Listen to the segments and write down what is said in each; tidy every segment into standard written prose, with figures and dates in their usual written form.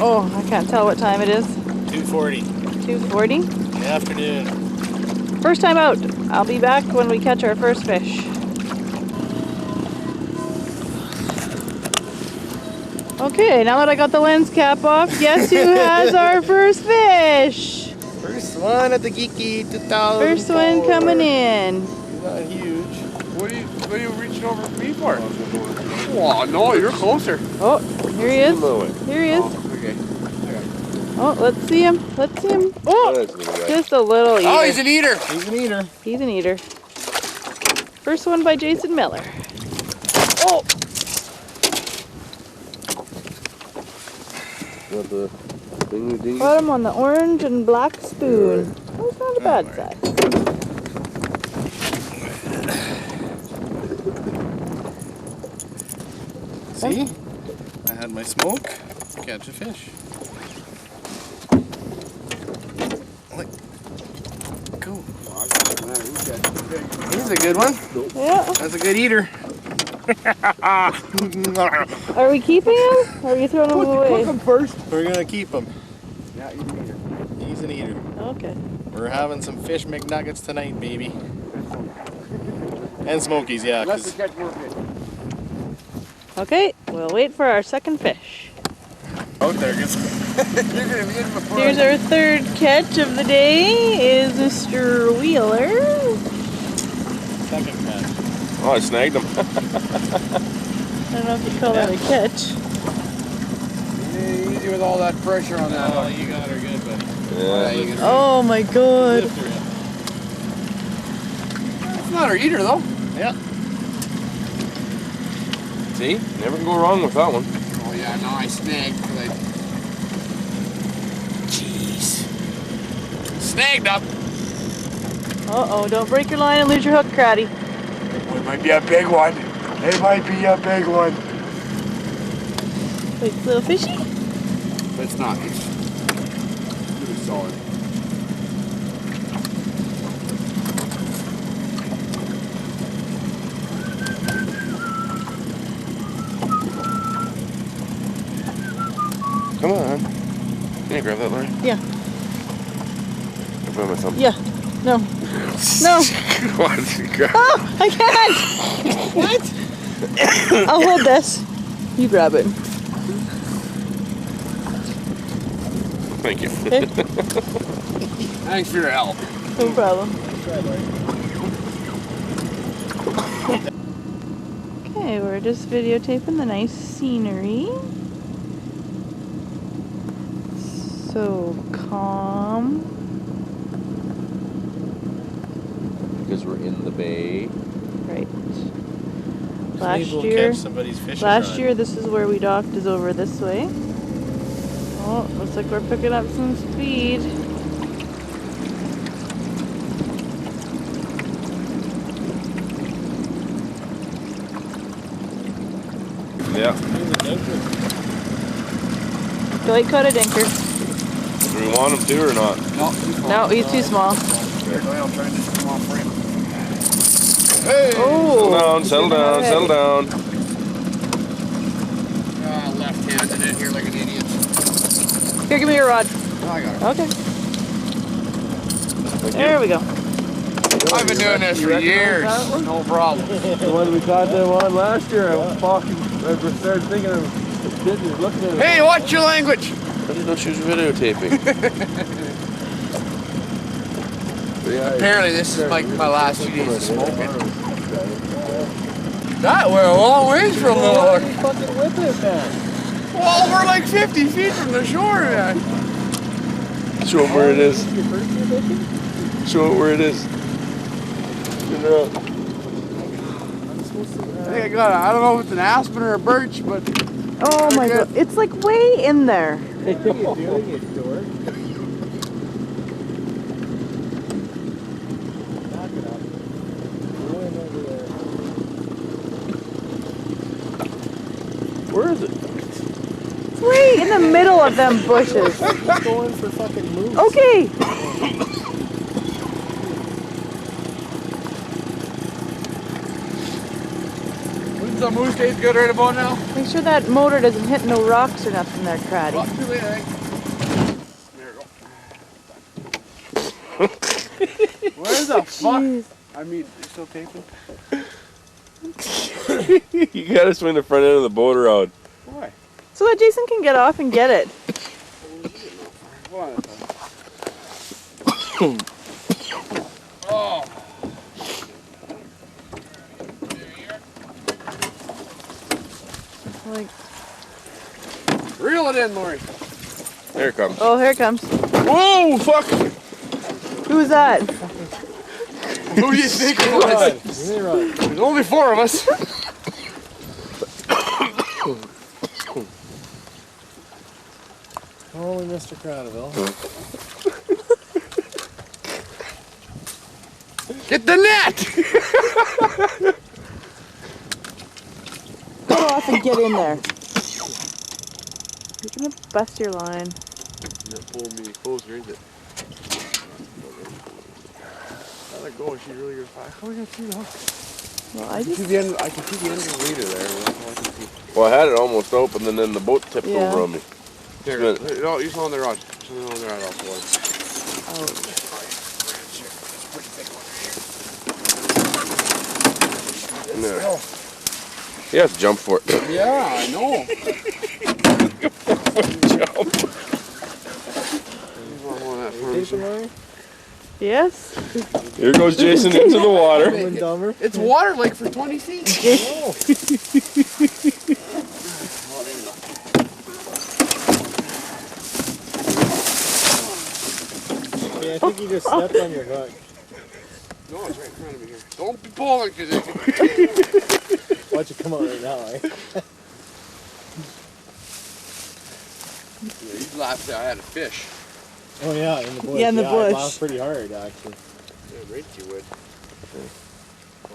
Oh, I can't tell what time it is. 2:40. 2:40? In the afternoon. First time out. I'll be back when we catch our first fish. Okay, now that I got the lens cap off, guess who has our first fish? First one at the Gieke 2004. First one coming in. Not huge. What are you reaching over to me for? Oh, no, you're closer. Oh, here he is. Here he is. Oh, okay. Oh, let's see him. Let's see him. Oh, just a little eater. Oh, he's an eater. He's an eater. He's an eater. First one by Jason Miller. Oh! Got him on the orange and black spoon. That's not a bad size. See? I had my smoke to catch a fish. Like, go. He's a good one. Yeah. That's a good eater. Are we keeping him? Or are you throwing him away? Cook him first. We're gonna keep him. Yeah, he's an eater. He's an eater. Okay. We're having some fish McNuggets tonight, baby. And Smokies, yeah. Let's catch more fish. Okay, we'll wait for our second fish. Out there, gets. You're gonna be in before. Here's our third catch of the day is Mr. Wheeler. Second catch. Oh, I snagged him. I don't know if you call that a catch. Yeah, easy with all that pressure on that. Oh, you got her good, buddy. Yeah. You can Oh my god. Lift her in. It's not our eater though. Yeah. See? Never can go wrong with that one. Oh yeah, no, I snagged. Jeez. Snagged up. Uh-oh, don't break your line and lose your hook, Cratty. Oh, it might be a big one. It might be a big one. Wait, it's a little fishy? But it's not. It's really solid. Come on. Can you grab that, Larry? Yeah. I'll put my thumb. Yeah. No. No. What? Grab. Oh, I can't. What? I'll hold this. You grab it. Thank you. Okay. Thanks for your help. No problem. Okay, we're just videotaping the nice scenery. So calm. Because we're in the bay. Right. Maybe we'll catch somebody's fishing Last rod. year, this is where we docked, is over this way. Oh, looks like we're picking up some speed. Yeah. Dwight caught a dinker. Do we want him to or not? No, No, he's too small. Here, I'll try and just come off frame. Hey! Oh! Settle down, settle down. Left-handed in here like an idiot. Here, give me your rod. Oh, I got it. Okay. There we go. I've been doing this for years. No problem. The one we caught them on last year, I started thinking of looking at it. Hey, watch your language! I didn't know she was videotaping. Apparently this is like my last few days of smoking. That we're a long ways from the lake. Fucking whip it, man. Well, we're like 50 feet from the shore, man. Show them where it is. Show it where it is. I think I got I don't know if it's an aspen or a birch, but Oh my god. It's like way in there. What are you doing, you dork? Knock it up. Go in over there. Where is it? It's way in the middle of them bushes. Keep going for fucking moves. Okay. What The moose stays good right about now. Make sure that motor doesn't hit no rocks or nothing there, Craddy. Well, too late, I think. There we go. Where the fuck? Jeez. I mean, you still taping? You gotta swing the front end of the boat around. Why? So that Jason can get off and get it. Hold on. Oh. Like, Reel it in, Lori. There it comes. oh, here it comes. Whoa, fuck! Who's that? Who do you think it was? There's only 4 of us. Holy Mr. Cradaville. Get the net! Go off and get in there. You're gonna bust your line. Pull me closer, isn't it? Let her go. She's really good. How are we gonna see the hook? Well, I can see the end of the leader there. That's all I can see. Well, I had it almost open, and then the boat tipped Yeah. over on me. Here, no, you saw on the rod. You saw on the rod off the water. Oh. No. You have to jump for it. Yeah, I know. Jump. Yes? Here goes Jason into the water. It's water like for 20 feet. Yeah, I think you just stepped on your hook. No, it's right in front of me here. Don't be pulling because it can... Watch it come out right now, eh? Yeah, you laughed that I had a fish. Oh yeah, in the bush. Yeah, in the I bush. laughed pretty hard, actually. Yeah, right you would.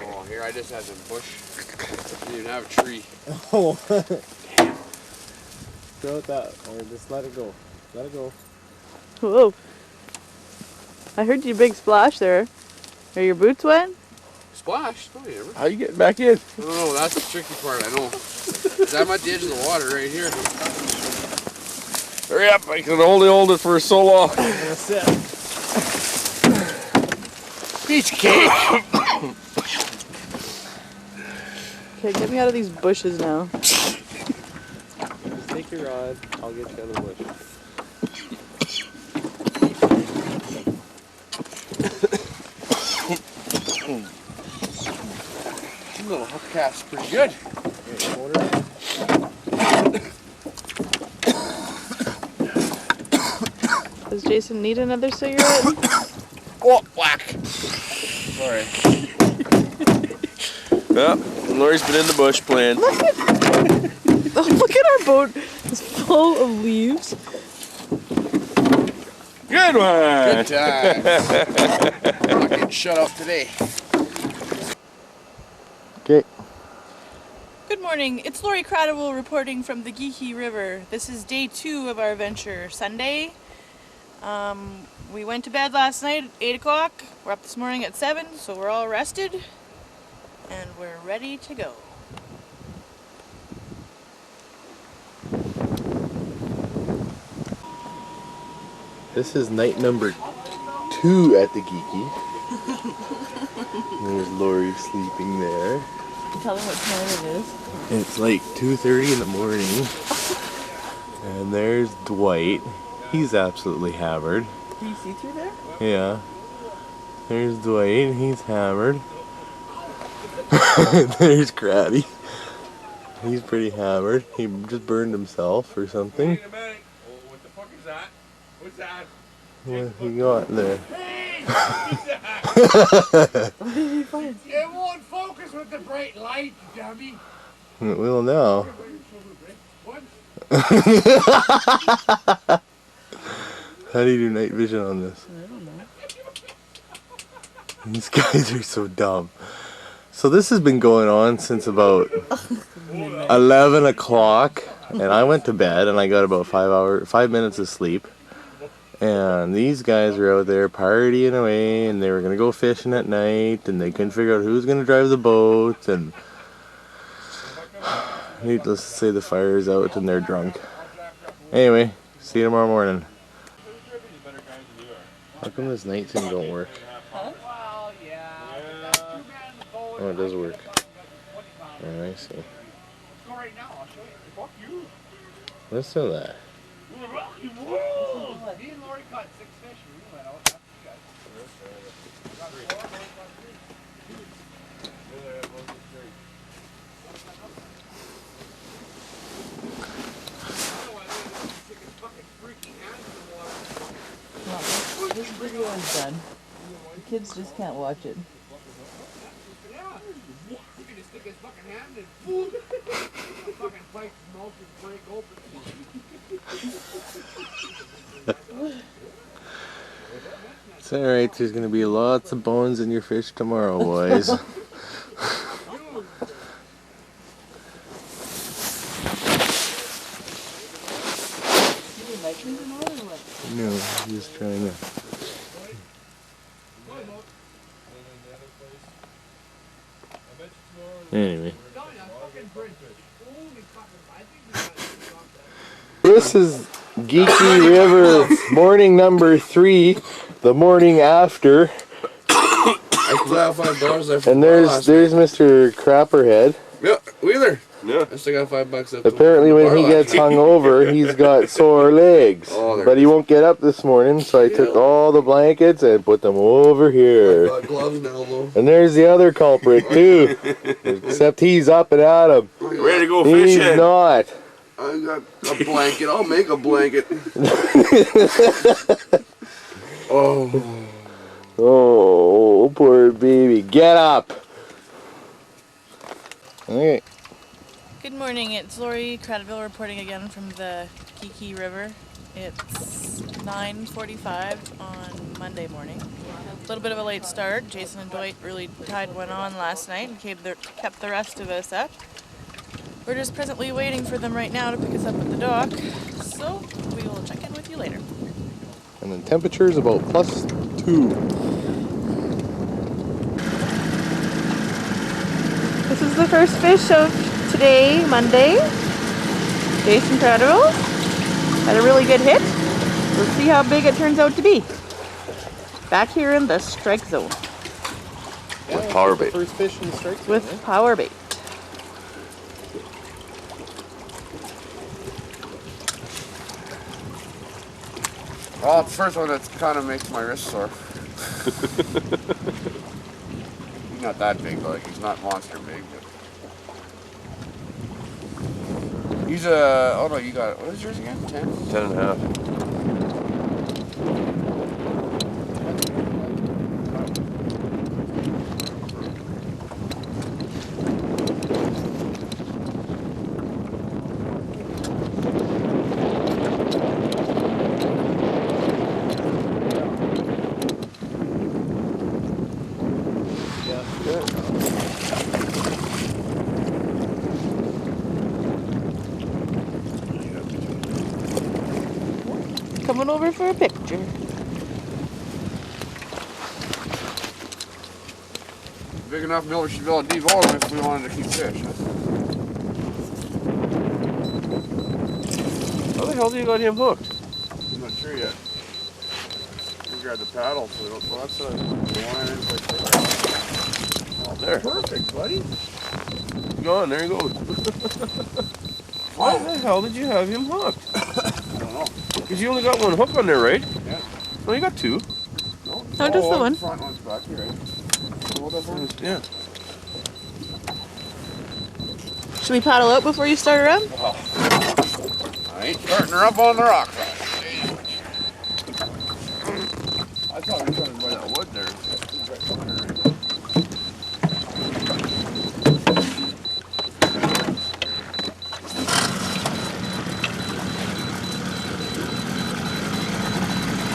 Oh, here I just had some bush. Didn't even have a tree. Oh. Throw it that, or just let it go. Let it go. Whoa. I heard you big splash there. Are your boots wet? Splash? No, you never. How you getting back in? I don't know, that's the tricky part, I know. 'Cause I'm at the edge of the water right here. Hurry up, I can only hold it for so long. That's it. Beach cake! Okay, get me out of these bushes now. Just take your rod. I'll get you out of the bush. This little hook cast's pretty good. Here, hold her up. Does Jason need another cigarette? Oh, whack! Sorry. Yep, Lori's been in the bush playing. Oh, look at our boat. It's full of leaves. Good one! Good times. I'm not getting shut up today. Okay. Good morning. It's Lori Cradaville reporting from the Gieke River. This is day 2 of our venture, Sunday. We went to bed last night at 8 o'clock. We're up this morning at 7, so we're all rested and we're ready to go. This is night number 2 at the Gieke. There's Lori sleeping there. Tell them what time it is. It's like 2:30 in the morning. And there's Dwight. He's absolutely hammered. Can you see through there? Yeah. There's Dwight. He's hammered. There's Craddy. He's pretty hammered. He just burned himself or something. Wait a minute. Oh, what the fuck is that? What's that? What he got there? It won't focus with the bright light, you dummy. Well, now. How do you do night vision on this? I don't know. These guys are so dumb. So this has been going on since about 11 o'clock, and I went to bed and I got about 5 minutes of sleep. And these guys were out there partying away, and they were gonna go fishing at night, and they couldn't figure out who's gonna drive the boat, and Needless to say, the fire is out and they're drunk. Anyway, see you tomorrow morning. How come this night thing don't work? Oh, it does work. Oh, I see. Listen to that. This video is done. The kids just can't watch it. It's alright, there's gonna be lots of bones in your fish tomorrow, boys. No, just trying to. Anyway. This is Gieke River morning number 3, the morning after. I still have $5 left. And there's Mr. Crapperhead. Yeah, Wheeler. Yeah. I still got $5 left. Apparently when he gets hung over, he's got sore legs. Oh, but he won't get up this morning, so I took all the blankets and put them over here. I got gloves now, though. And there's the other culprit too. Except he's up and at him. Ready to go He's fishing? not. I got a blanket. I'll make a blanket. Oh. Oh, poor baby. Get up. Okay. Good morning, it's Lori Cradaville reporting again from the Gieke River. It's 9:45 on Monday morning. A little bit of a late start. Jason and Dwight really tied one on last night and kept the rest of us up. We're just presently waiting for them right now to pick us up at the dock, so we will check in with you later. And the temperature is about +2. This is the first fish of today, Monday. Jason Cradaville had a really good hit. We'll see how big it turns out to be. Back here in the strike zone. With power bait. First fish in the strike zone, With power bait. Oh, the first one that kind of makes my wrist sore. He's not that big, like he's not monster big, but he's a. Oh no, you got what is yours again? 10? 10.5. Coming over for a picture. Big enough Miller should be able to devolve him if we wanted to keep fish. How the hell do you got him hooked? I'm not sure yet. We grab the paddle so we don't. Well, that's the line is like there. Oh, there. Perfect, buddy. Gone. There he goes. Why the hell did you have him hooked? I don't know. Because you only got one hook on there, right? Yeah. No, you got 2. No, No, just the one. The front one's back here, right? Hold up one. Yeah. Should we paddle out before you start her up? I ain't starting her up on the rock. I thought we were going to that wood there.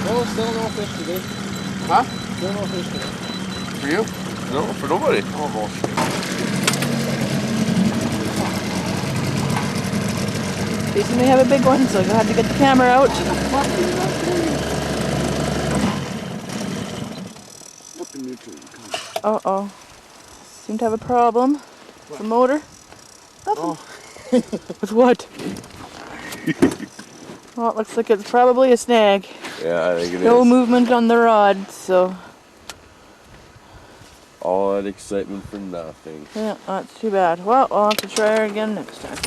No, still no fish today. Huh? Still no fish today. For you? No, for nobody. Oh, bullshit. Jason may have a big one, so you'll have to get the camera out. Uh-oh. Seem to have a problem. The motor. With what? Well, it looks like it's probably a snag. Yeah, I think it No is. movement on the rod, so All that excitement for nothing. yeah, that's too bad. Well, I'll have to try her again next time.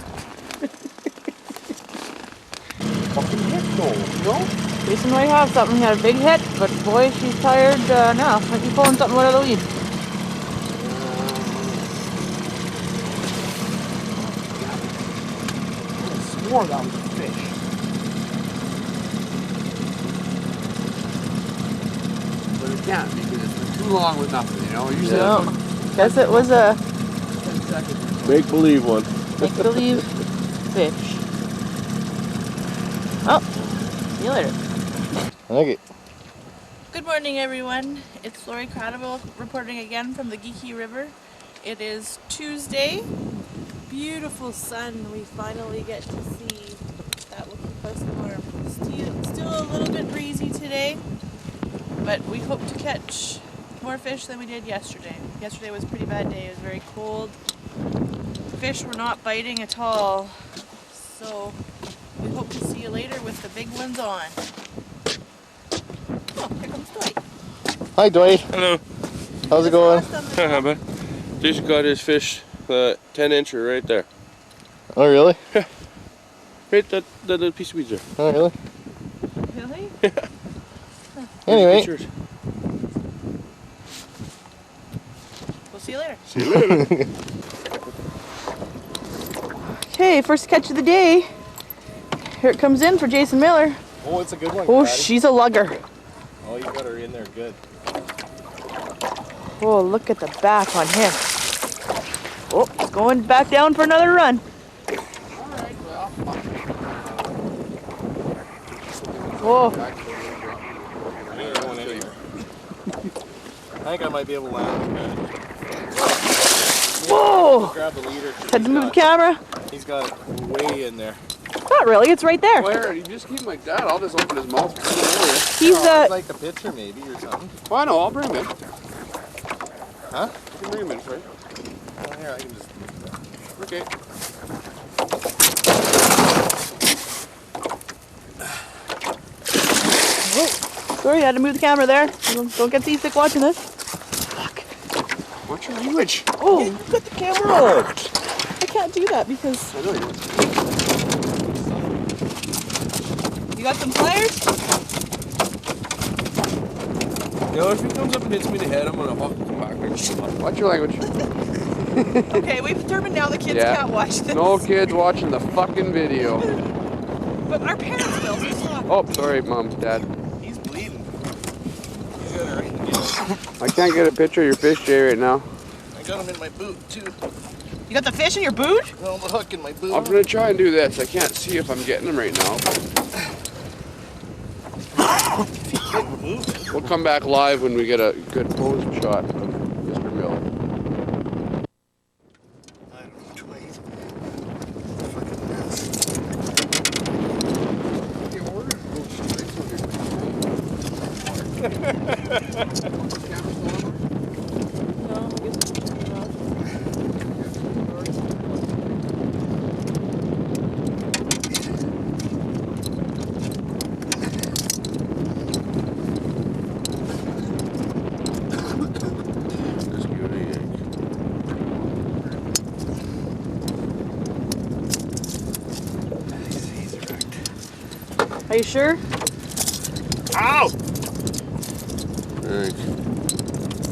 Fucking hit though, no? Jason might have something. He had a big hit, but boy, she's tired now. Might be pulling something out of the lead. I swore that was a fish. But it can't because it's been too long with nothing, you know? Usually No, that's guess it was a 10 seconds. Make believe one. make-believe fish. Oh, see you later. Okay. Good morning, everyone. It's Lori Cradible reporting again from the Gieke River. It is Tuesday. Beautiful sun. We finally get to see. That will keep us warm. Still a little bit breezy today, but we hope to catch more fish than we did yesterday. Yesterday was a pretty bad day. It was very cold. Fish were not biting at all. So we hope to see you later with the big ones on. Oh, here comes Dwight. Hi, Dwight. Hello. How's it going? But Jason got his fish, 10-incher right there. Oh, really? Right, that little piece of weeds there. Oh, really? Really? Anyway. Cheers. We'll see you later. See you later. Okay, first catch of the day. Here it comes in for Jason Miller. Oh, it's a good one. Oh, Patty. she's a lugger. Oh, you got her in there good. Oh, look at the back on him. Oh, it's going back down for another run. Alright, well. Oh, I ain't going anywhere. I think I might be able to land. whoa! Grab the leader. Had to move the camera. He's got it way in there. Not really, it's right there. Where? You just keep him like that. I'll just open his mouth. He's I'd like the picture maybe or something. Oh, I know. I'll bring him in. Huh? You can bring him in, Fred. Oh, here, I can just. Okay. sorry, I had to move the camera there. Don't get seasick watching this. Fuck. What's your language? Oh, You got the camera on. I can't do that because I know you. you got some pliers? You know, if he comes up and hits me in the head, I'm gonna fucking come back and Watch your language. Okay, we've determined now the kids Yeah. can't watch this. No kids watching the fucking video. But our parents will, so stop. Oh, sorry, Mom, Dad. He's bleeding. He's got it right in the I can't get a picture of your fish, Jay, right now. I got him in my boot too. You got the fish in your boot? No, the hook in my boot. I'm gonna try and do this. I can't see if I'm getting them right now. We'll come back live when we get a good pose shot of Mr. Miller. I don't know which way. Fucking mess. No, I guess it's turn it off. That's good, Are you sure? Ow! Right.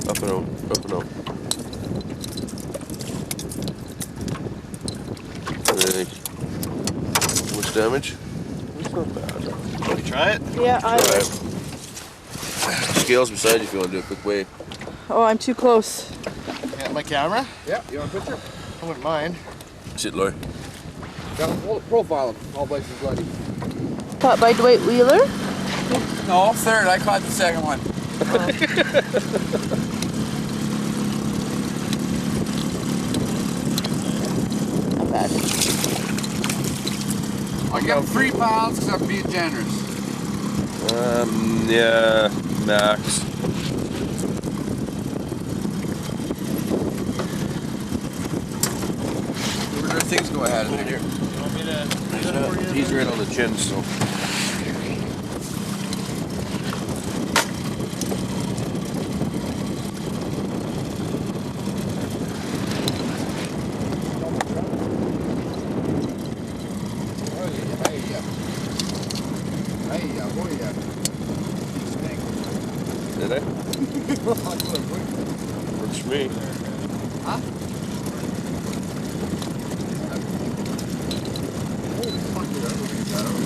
Up and out, up and out. Right. Much damage? It's not bad. Want to try it? Yeah, I Alright. Scales beside you if you want to do a quick weigh. Oh, I'm too close. Yeah, my camera? Yeah, you want a picture? I wouldn't mind. Sit, Lori. Got a profile him. All places bloody. Caught by Dwight Wheeler. No, third. I caught the second one. Not bad. I got 3 pounds because I'm being generous. Yeah, max. We were just things go ahead of here. He's right on the chin, so. Did I? Works for me. Huh? Holy fuck, dude, I don't think that over.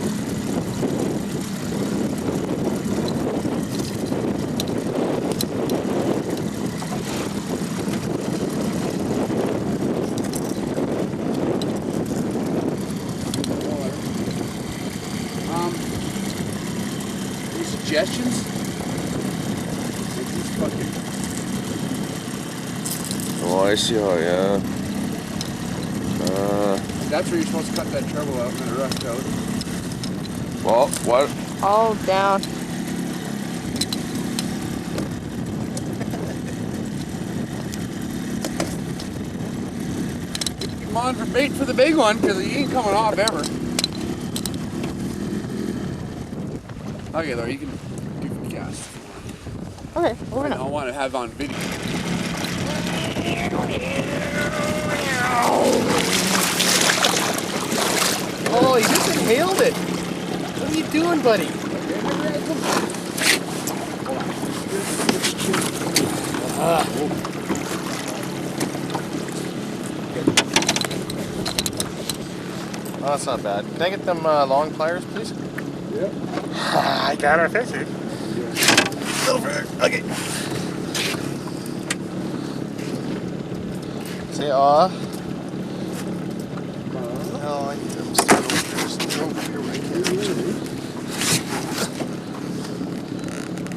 Any suggestions? Oh, I see how, yeah. That's where you're supposed to cut that treble out and then rust out. Well, what? All down. Keep him on for bait for the big one, because he ain't coming off ever. Okay, Laura, you can give the gas. Okay, over I now. don't want to have on video. Oh, you just inhaled it. What are you doing, buddy? Oh, that's not bad. Can I get them long pliers, please? Yeah. I got our fish. Over. Okay. Say aw. No, I need them still over here where I can't reach them.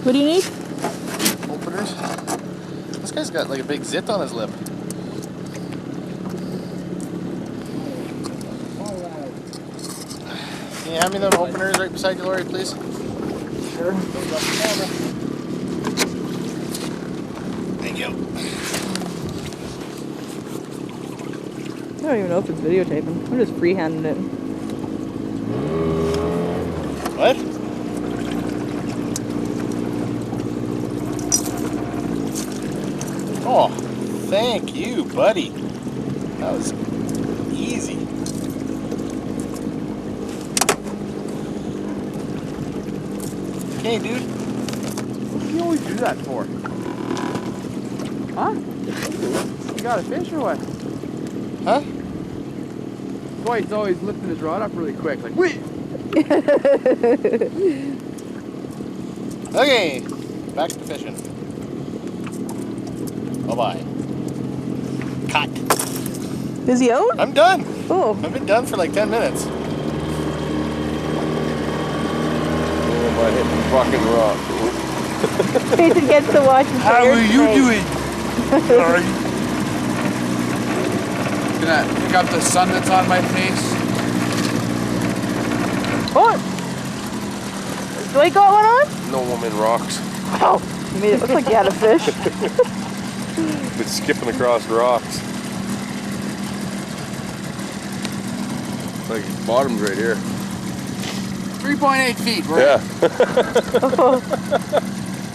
What do you need? Openers. This guy's got like a big zit on his lip. Can you hand me them openers right beside you, Lori, please? Sure. Thank you. I don't even know if it's videotaping. I'm just freehanding it. What? Oh, thank you, buddy. That was easy. Okay, dude. What do you always do that for? Huh? You got a fish or what? Huh? Dwight's always lifting his rod up really quick, like, wait! Okay, back to fishing. Bye-bye. Cut. Is he out? I'm done. Oh. I've been done for like 10 minutes. Oh, my hitting fucking rock. Jason gets to watch his How are you play. doing? Sorry. Gonna pick up the sun that's on my face. Oh! Do I got one on? No woman rocks. Oh, you made it look like you had a fish. Been skipping across rocks. Like bottom's right here. 3.8 feet, right? Yeah.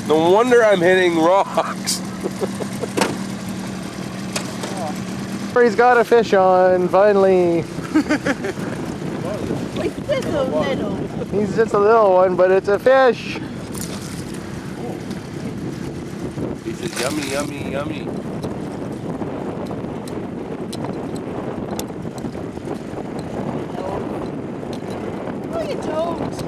No wonder I'm hitting rocks. He's got a fish on, finally. Like this little. He's just a little one, but it's a fish. He said, yummy, yummy, yummy. Look at your toes.